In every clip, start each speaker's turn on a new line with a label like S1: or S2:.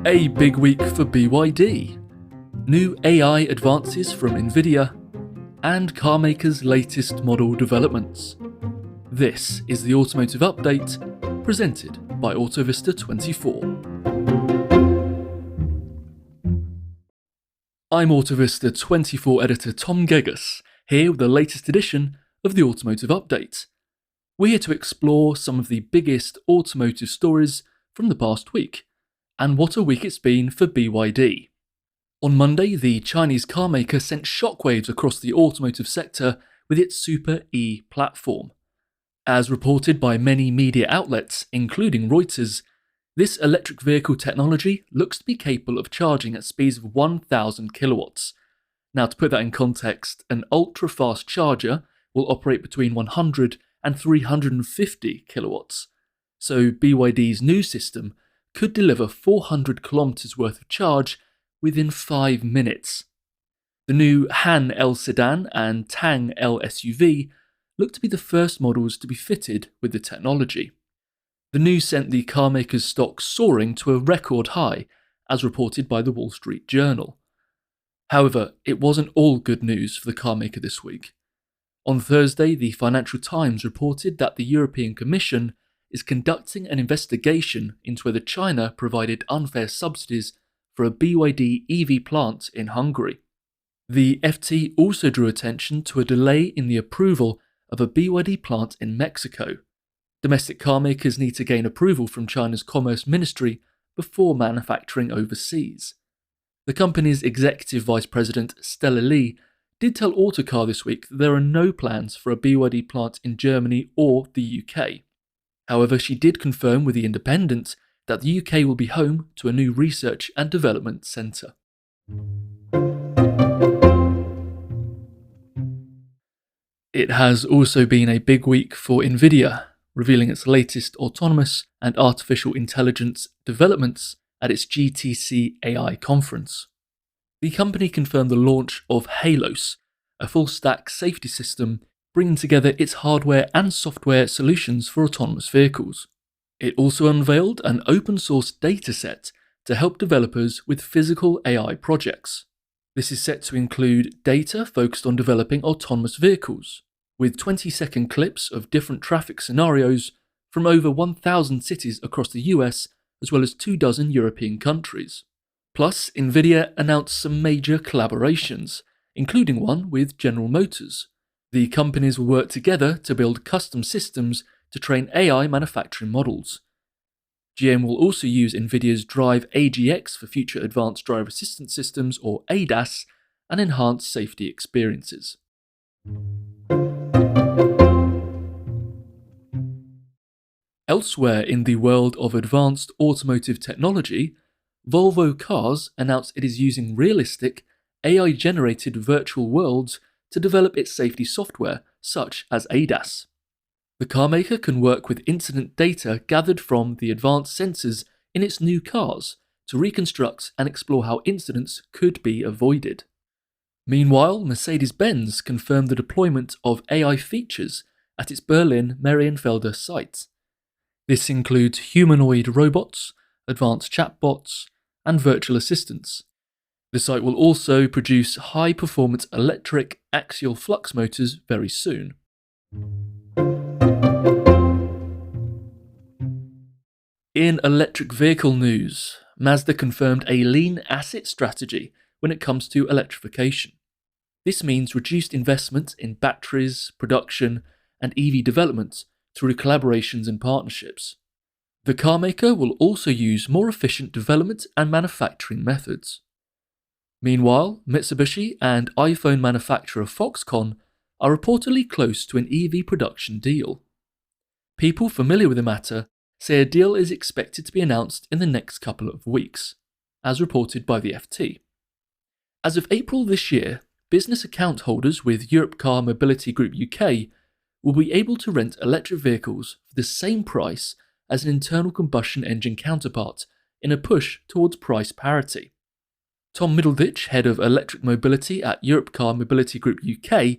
S1: A big week for BYD, new AI advances from Nvidia, and carmakers' latest model developments. This is the Automotive Update, presented by Autovista24. I'm Autovista24 editor Tom Geggus, here with the latest edition of the Automotive Update. We're here to explore some of the biggest automotive stories from the past week, and what a week it's been for BYD. On Monday, the Chinese carmaker sent shockwaves across the automotive sector with its Super E platform. As reported by many media outlets, including Reuters, this electric vehicle technology looks to be capable of charging at speeds of 1,000 kilowatts. Now, to put that in context, an ultra-fast charger will operate between 100 and 350 kilowatts. So BYD's new system could deliver 400 kilometers worth of charge within 5 minutes. The new Han L sedan and Tang L SUV look to be the first models to be fitted with the technology. The news sent the carmaker's stock soaring to a record high, as reported by the Wall Street Journal. However, it wasn't all good news for the carmaker this week. On Thursday, the Financial Times reported that the European Commission is conducting an investigation into whether China provided unfair subsidies for a BYD EV plant in Hungary. The FT also drew attention to a delay in the approval of a BYD plant in Mexico. Domestic carmakers need to gain approval from China's Commerce Ministry before manufacturing overseas. The company's executive vice president, Stella Li, did tell Autocar this week that there are no plans for a BYD plant in Germany or the UK. However, she did confirm with The Independent that the UK will be home to a new research and development centre. It has also been a big week for Nvidia, revealing its latest autonomous and artificial intelligence developments at its GTC AI conference. The company confirmed the launch of Halos, a full-stack safety system bringing together its hardware and software solutions for autonomous vehicles. It also unveiled an open-source dataset to help developers with physical AI projects. This is set to include data focused on developing autonomous vehicles, with 20-second clips of different traffic scenarios from over 1,000 cities across the US as well as 24 European countries. Plus, Nvidia announced some major collaborations, including one with General Motors. The companies will work together to build custom systems to train AI manufacturing models. GM will also use Nvidia's Drive AGX for future advanced driver assistance systems, or ADAS, and enhance safety experiences. Elsewhere in the world of advanced automotive technology, Volvo Cars announced it is using realistic, AI-generated virtual worlds to develop its safety software, such as ADAS. The carmaker can work with incident data gathered from the advanced sensors in its new cars to reconstruct and explore how incidents could be avoided. Meanwhile, Mercedes-Benz confirmed the deployment of AI features at its Berlin Marienfelder site. This includes humanoid robots, advanced chatbots, and virtual assistants. The site will also produce high-performance electric axial flux motors very soon. In electric vehicle news, Mazda confirmed a lean asset strategy when it comes to electrification. This means reduced investment in batteries, production, and EV development through collaborations and partnerships. The carmaker will also use more efficient development and manufacturing methods. Meanwhile, Mitsubishi and iPhone manufacturer Foxconn are reportedly close to an EV production deal. People familiar with the matter say a deal is expected to be announced in the next couple of weeks, as reported by the FT. As of April this year, business account holders with Europcar Mobility Group UK will be able to rent electric vehicles for the same price as an internal combustion engine counterpart in a push towards price parity. Tom Middleditch, head of electric mobility at Europcar Mobility Group UK,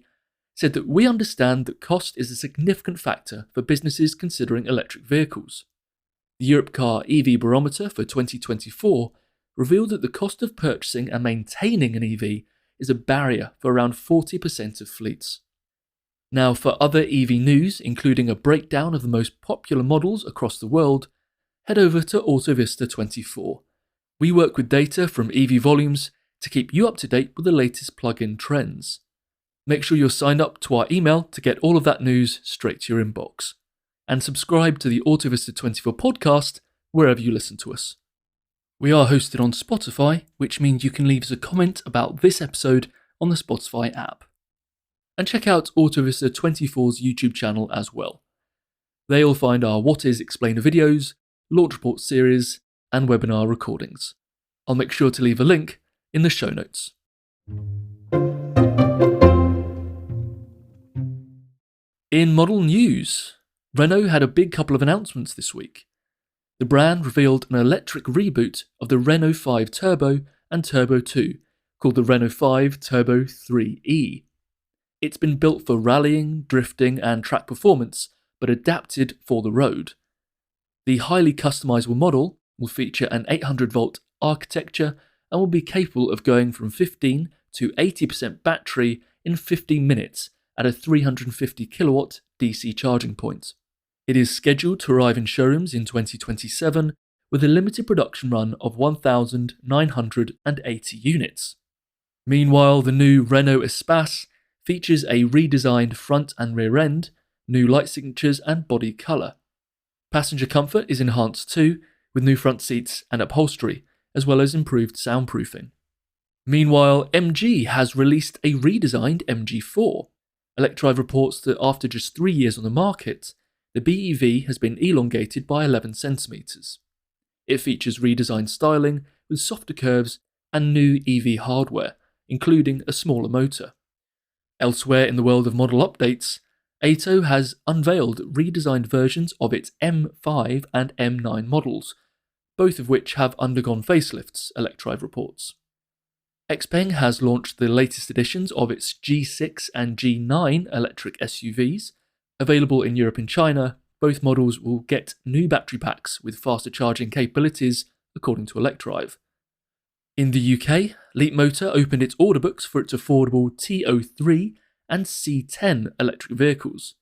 S1: said that we understand that cost is a significant factor for businesses considering electric vehicles. The Europcar EV Barometer for 2024 revealed that the cost of purchasing and maintaining an EV is a barrier for around 40% of fleets. Now, for other EV news, including a breakdown of the most popular models across the world, head over to AutoVista24. We work with data from EV volumes to keep you up to date with the latest plug-in trends. Make sure you're signed up to our email to get all of that news straight to your inbox. And subscribe to the AutoVista24 podcast wherever you listen to us. We are hosted on Spotify, which means you can leave us a comment about this episode on the Spotify app. And check out AutoVista24's YouTube channel as well. There you'll find our What Is Explainer videos, launch report series, and webinar recordings. I'll make sure to leave a link in the show notes. In model news, Renault had a big couple of announcements this week. The brand revealed an electric reboot of the Renault 5 Turbo and Turbo 2, called the Renault 5 Turbo 3e. It's been built for rallying, drifting, and track performance, but adapted for the road. The highly customizable model will feature an 800-volt architecture and will be capable of going from 15 to 80% battery in 15 minutes at a 350 kilowatt DC charging point. It is scheduled to arrive in showrooms in 2027 with a limited production run of 1,980 units. Meanwhile, the new Renault Espace features a redesigned front and rear end, new light signatures and body colour. Passenger comfort is enhanced too, with new front seats and upholstery, as well as improved soundproofing. Meanwhile, MG has released a redesigned MG4. Electrive reports that after just 3 years on the market, the BEV has been elongated by 11 centimetres. It features redesigned styling with softer curves and new EV hardware, including a smaller motor. Elsewhere in the world of model updates, Auto has unveiled redesigned versions of its M5 and M9 models, both of which have undergone facelifts, Electrive reports. XPeng has launched the latest editions of its G6 and G9 electric SUVs. Available in Europe and China, both models will get new battery packs with faster charging capabilities, according to Electrive. In the UK, Leapmotor opened its order books for its affordable T03 and C10 electric vehicles.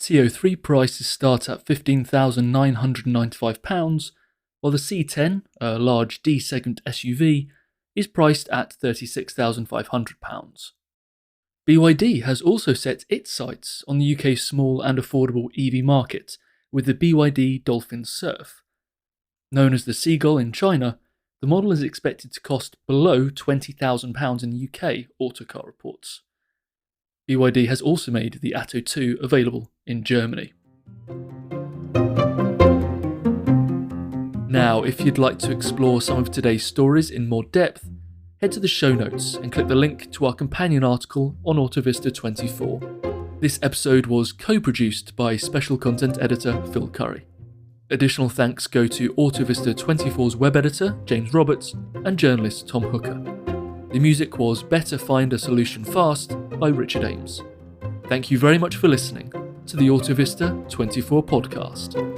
S1: T03 prices start at £15,995, while the C10, a large D-segment SUV, is priced at £36,500. BYD has also set its sights on the UK's small and affordable EV market with the BYD Dolphin Surf. Known as the Seagull in China, the model is expected to cost below £20,000 in the UK, Autocar reports. BYD has also made the Atto 2 available in Germany. Now, if you'd like to explore some of today's stories in more depth, head to the show notes and click the link to our companion article on AutoVista24. This episode was co-produced by special content editor Phil Curry. Additional thanks go to AutoVista24's web editor James Roberts and journalist Tom Hooker. The music was Better Find a Solution Fast by Richard Ames. Thank you very much for listening to the AutoVista24 podcast.